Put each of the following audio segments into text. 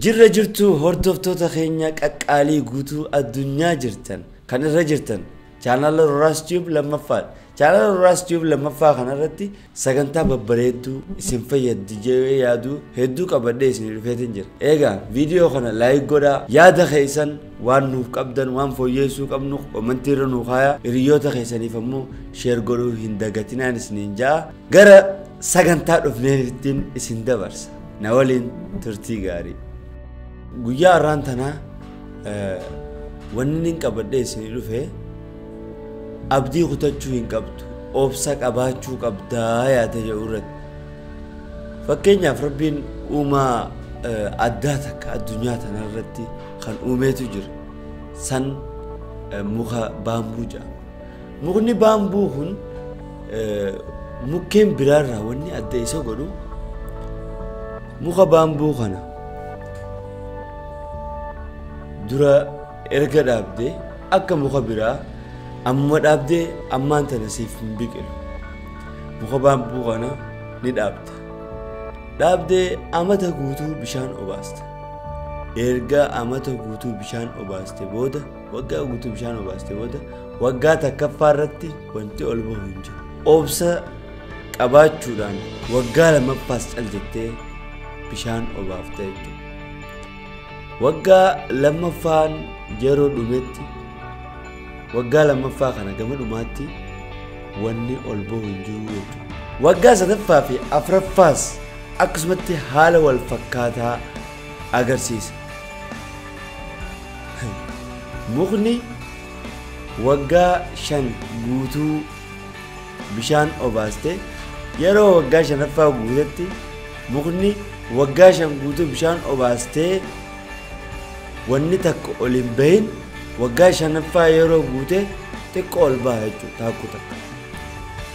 Jirra jirtu hordoftoota keenya qaqqaalii guutuu addunyaa jirtan kan irra jirtan channel Roras Tube lammaffaa channel Roras Tube lammaffaa kanarratti sagantaa babbareedduu isin fayyaddi jedhee yaadu hedduu qabadhee isin dhufeetin jira. Egaa viidiyoo kana like godhaa yaada keessan waan nuuf qabdan waan fooyyeessuu qabnu komentii irra nuuf haayaa hiriyoota keessaniif ammoo share godhuu hin dagatinaan isiniin jaa gara sagantaa dhufneefittiin isin dabarsa. Na waliin turtii gaarii. Guyyaa har'aan tanaa wanni hin qabadhee isin dhufee abdii kutachuu hin qabdu obsa qabaachuu qabdaa yaada jedhu irratti. Fakkeenyaaf Rabbiin uumaa addaa takka addunyaa tanarratti kan uumeetu jira. San muka baambuu jedhama. Mukni baambuu kun mukkeen biraarraa wanni adda isa godhu muka baambuu kana dura erga dhaabdee akka muka biraa amma dhaabdee ammaan tana siif hin biqilu. Muka baambuu kana ni dhaabda. Dhaabdee amata guutuu bishaan obaasta. Erga amata guutuu bishaan obaaste booda waggaa guutuu bishaan obaaste booda waggaa takkaffaa irratti wanti ol bahu hin jiru. Obsa qabaachuudhaan waggaa lammaffaas caljettee bishaan obaafte jechuudha. Waggaa lammaffaan yeroo dhumetti waggaa lammaffaa kana gama dhumaatti wanni ol bahu hin jiru jechuudha. Waggaa sadaffaa fi afuraffaas akkasumatti haala wal fakkaataa agarsiisa. Mukni waggaa 5 guutuu bishaan obaaste yeroo waggaa 5ffaa guutetti mukni waggaa 5 guutuu bishaan obaastee wanni takka ol hin bahin waggaa 5ffaa yeroo guute xiqqoo ol baha jechuudha.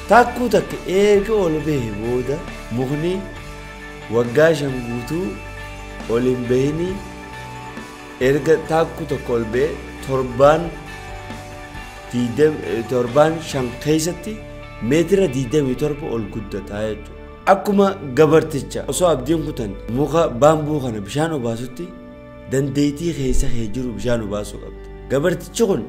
Taakkuu takka erga ol bahe booda mukni waggaa 5 guutuu ol hin bahini erga taakkuu takka ol bahe torbaan 5 keessatti meetira 27 ol guddataa jechuudha. Akkuma gabarticha osoo abdiin kutan muka baambuu kana bishaan obaasutti dandeettii keessa jiru bishaan obaasuu qabda. Gabartichi kun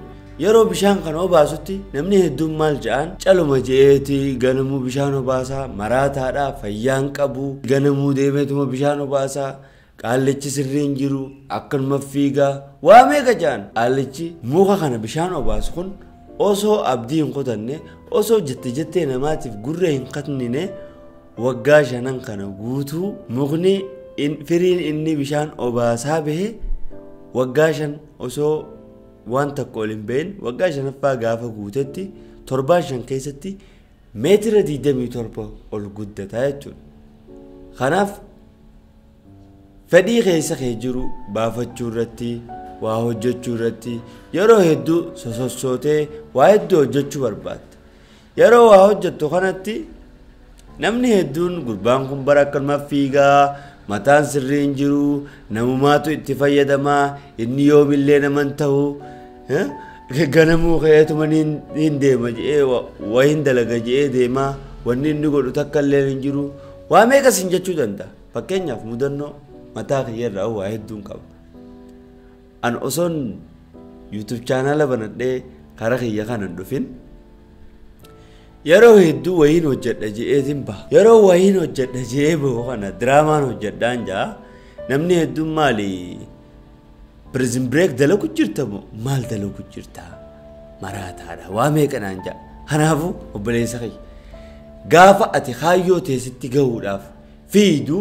yeroo bishaan kana obaasutti namni hedduun maal jedhan caluma je'eeti ganamuu bishaan obaasaa maraataadha fayyaan qabu ganamuu deemeetuma bishaan obaasaa qaallichi sirriin jiru akkanuma fiigaa waa meeqa jedhan. Qaallichi muka kana bishaan obaasu kun osoo abdii hin kutanne osoo jettee namaatiif gurra hin qatnine waggaa 5 kana guutuu mukni firiin inni bishaan obaasaa bahe waggaa 5 osoo waan takka ol hin bahin waggaa 5ffaa gaafa guutetti torbaan 5 keessatti meetira 27 ol guddataa jechuudha. Kanaaf fedhii keessa jiru baafachuu irratti waa hojjechuu irratti yeroo hedduu sosossootee waa hedduu hojjechuu barbaadda. Yeroo waa hojjettu kanatti namni hedduun gurbaan kun bara akkanuma fiigaa mataan sirriin jiru namumaatu itti fayyadamaa inni yoomillee naman ta'u ganamuu keetuma hin deema jedhee waa hin dalaga jedhee deemaa wanni inni godhu takka illee hin jiru waa meeqas hin jechuu danda'a. Fakkeenyaaf mudannoo mataa kiyyarraa waa hedduun qaba. An osoon YouTube channel banadhee karaa kiyya kanan dhufin yeroo hedduu wayiin hojjedha jedheetiin baha. Yeroo wayiin hojjedha jedhee bahu kana diraamaan hojjedhaan jaa namni hedduun maali prison break dalagu jirta moo maal dalagu jirta maraataadha waa meeqanaan jaa. Kanaafuu obboleessa kiyya gaafa ati kaayyoo teessitti gahuudhaaf fiidu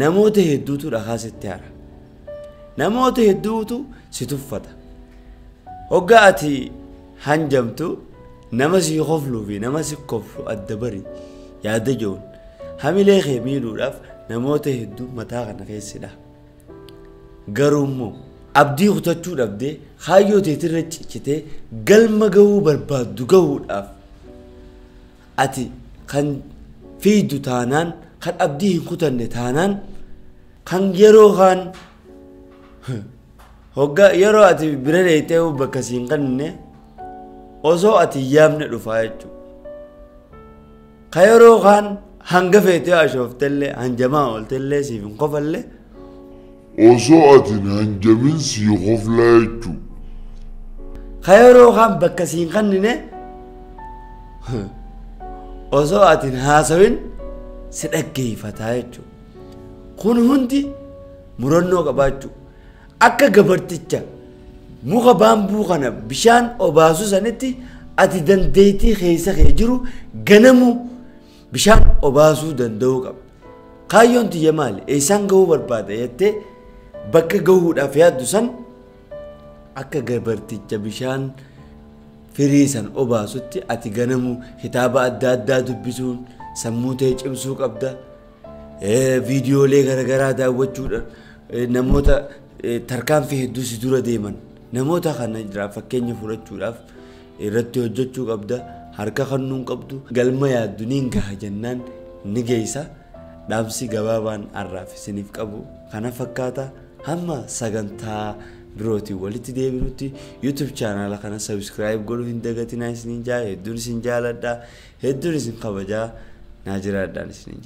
namoota hedduutu dhakaasitti hara. Namoota hedduutu si tuffata. Hoggaa ati hanjamtu nama si kofluu fi nama si koflu adda bari yaada joon hamilee kee miidhuudhaaf namoota hedduu mataa kana keessidha. Garuu immoo abdii kutachuu dhabdee kaayyoo teetirra ciccitee galma gahuu barbaaddu gahuudhaaf ati kan fiidu taanaan kan abdii hin kutanne taanaan kan yeroo kaan hoggaa yeroo ati bira dheeytee bakka siin qanne osoo ati yaamne dhufaa jechuudha. Ka yeroo kaan hanga feetee ashooftellee hanjamaa ooltellee siif hin kofallee osoo ati naan jamin sii qoflaa jechuu. Yeroo kan bakka siin kannine osoo ati haasawin si dhaggeeffataa jechuudha. Kun hundi murannoo qabaachuu akka gabarticha muka baambuu kana bishaan obaasuu sanitti ati dandeettii keessa kee jiru ganamu bishaan obaasuu danda'uu qaba. Kaayyoon tiyya maali? Eessaan gahuu barbaada jettee bakka gahuudhaaf yaaddu san akka gabarticha bishaan firii san obaasutti ati ganamu kitaaba adda addaa dubbisuun sammuu ta'e cimsuu qabda. Viidiyoolee garagaraa daawwachuudhaan namoota tarkaanfii hedduu si dura deeman namoota kana jira fakkeenya fudhachuudhaaf irratti hojjechuu qabda. Harka kannuun qabdu galma yaaddu niin gaha jennaan ni geessa. Dhaamsi gabaabaan arraaf isiniif qabu kana fakkaata. Hamma sagantaa birootiin walitti deebinutti YouTube chaanala kana subscribe godhuu hin dagatinaa isiniin jaa. Hedduun isin jaaladha, hedduun isin kabajaa. Naa jiraadhaan isiniin jaa.